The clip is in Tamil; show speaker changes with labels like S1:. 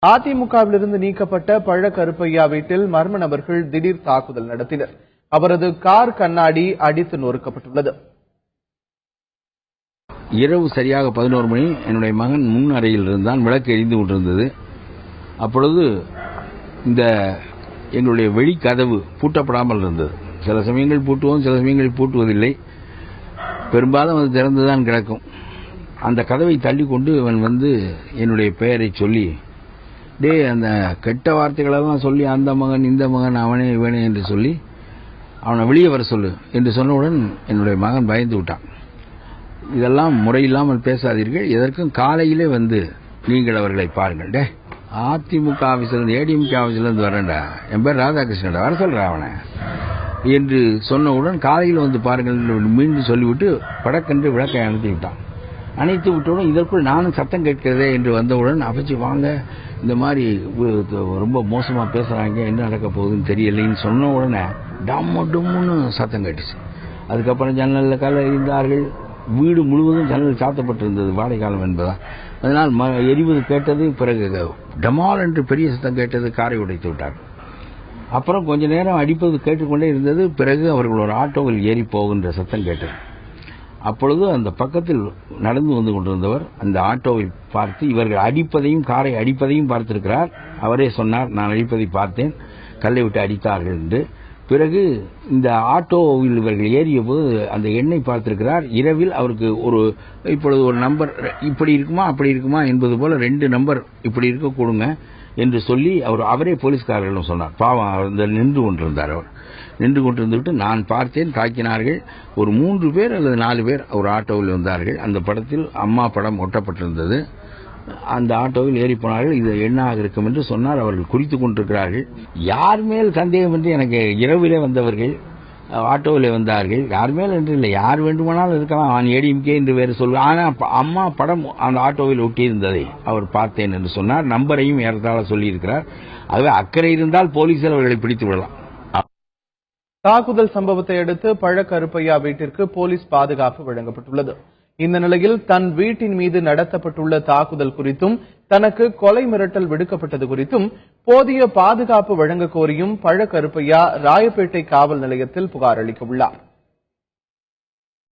S1: அதிமுகவிலிருந்து நீக்கப்பட்ட பழ கருப்பையா வீட்டில் மர்ம நபர்கள் திடீர் தாக்குதல் நடத்தினர். அவரது கார் கண்ணாடி அடித்து நொறுக்கப்பட்டுள்ளது.
S2: இரவு சரியாக 11 மணி என்னுடைய மகன் முன் அறையில் இருந்தான். விளக்கு எரிந்து கொண்டிருந்தது. அப்பொழுது இந்த எங்களுடைய வெளிக்கதவு பூட்டப்படாமல் இருந்தது. சில சமயங்கள் பூட்டுவோம், சில சமயங்கள் பூட்டுவதில்லை. பெரும்பாலும் அது திறந்துதான் கிடக்கும். அந்த கதவை தள்ளிக்கொண்டு அவன் வந்து என்னுடைய பெயரை சொல்லி, அந்த கெட்ட வார்த்தைகளெல்லாம் சொல்லி அந்த மகன் இந்த மகன் அவனே இவனே என்று சொல்லி அவனை வெளியே வர சொல்லு என்று சொன்னவுடன் என்னுடைய மகன் பயந்து விட்டான். இதெல்லாம் முறையில்லாமல் பேசாதீர்கள், எதற்கும் காலையிலே வந்து நீங்கள் அவர்களை பாருங்கள். அதிமுக ஆபீஸ்லேருந்து ஏடிஎம்கே ஆபீஸ்லேருந்து வரேன்டா, என் பேர் ராதாகிருஷ்ணன், வர சொல்கிறேன் அவனை என்று சொன்னவுடன் காலையில் வந்து பாருங்கள் மீண்டும் சொல்லிவிட்டு படக்கென்று விளக்கை அணைத்து விட்டான். அணைத்து விட்டவுடன் இதற்குள் நானும் சத்தம் கேட்கிறதே என்று வந்தவுடன் அப்பச்சி வாங்க, இந்த மாதிரி ரொம்ப மோசமாக பேசுகிறாங்க, என்ன நடக்க போகுதுன்னு தெரியலைன்னு சொன்ன உடனே டம்மு டம்முன்னு சத்தம் கேட்டுச்சு. அதுக்கப்புறம் ஜன்னலில் கலை இருந்தார்கள். வீடு முழுவதும் ஜன்னல் சாத்தப்பட்டிருந்தது, வாடகை காலம் என்பதா. அதனால் எரிவது கேட்டது. பிறகு டமால் என்று பெரிய சத்தம் கேட்டது. காரை உடைத்து விட்டார். அப்புறம் கொஞ்ச நேரம் அடிப்பது கேட்டுக்கொண்டே இருந்தது. பிறகு அவர்கள் ஒரு ஆட்டோவில் ஏறி போகின்ற சத்தம் கேட்டது. அப்பொழுது அந்த பக்கத்தில் நடந்து வந்து கொண்டிருந்தவர் அந்த ஆட்டோவை பார்த்து இவர்கள் அடிப்பதையும் காரை அடிப்பதையும் பார்த்திருக்கிறார். அவரே சொன்னார், நான் அடிப்பதை பார்த்தேன், கல்லை விட்டு அடித்தார்கள் என்று. பிறகு இந்த ஆட்டோவில் இவர்கள் ஏறிய போது அந்த எண்ணை பார்த்திருக்கிறார். இரவில் அவருக்கு இப்பொழுது ஒரு நம்பர் இப்படி இருக்குமா அப்படி இருக்குமா என்பது போல 2 நம்பர் இப்படி இருக்க கொடுங்க என்று சொல்லி அவரே போலீஸ்காரர்களும் சொன்னார். பாவம், அவர் நின்று கொண்டிருந்தார். அவர் நின்று கொண்டிருந்துவிட்டு நான் பார்த்தேன், தாக்கினார்கள். ஒரு 3 பேர் அல்லது 4 பேர் ஒரு ஆட்டோவில் வந்தார்கள். அந்த படத்தில் அம்மா படம் ஒட்டப்பட்டிருந்தது. அந்த ஆட்டோவில் ஏறி போனார்கள். இது எண்ணாக இருக்கும் என்று சொன்னார். அவர்கள் குறித்துக் கொண்டிருக்கிறார்கள். யார் மேல் சந்தேகம் என்று எனக்கு இரவிலே வந்தவர்கள் ஆட்டோவில் வந்தார்கள். யார் மேல் என்று இல்லை, யார் வேண்டுமானாலும் இருக்கலாம். நான் ஏடிஎம்கே என்று வேறு சொல்வேன். ஆனால் அம்மா படம் அந்த ஆட்டோவில் ஒட்டியிருந்ததை அவர் பார்த்தேன் என்று சொன்னார். நம்பரையும் ஏறத்தாழ சொல்லியிருக்கிறார். ஆகவே அக்கறை இருந்தால் போலீசார் அவர்களை பிடித்து விடலாம்.
S1: தாக்குதல் சம்பவத்தை அடுத்து பழ கருப்பையா வீட்டிற்கு போலீஸ் பாதுகாப்பு வழங்கப்பட்டுள்ளது. இந்த நிலையில் தன் வீட்டின் மீது நடத்தப்பட்டுள்ள தாக்குதல் குறித்தும் தனக்கு கொலை மிரட்டல் விடுக்கப்பட்டது குறித்தும் போதிய பாதுகாப்பு வழங்க கோரியும் பழ கருப்பையா ராயப்பேட்டை காவல் நிலையத்தில் புகார் அளிக்க உள்ளார்.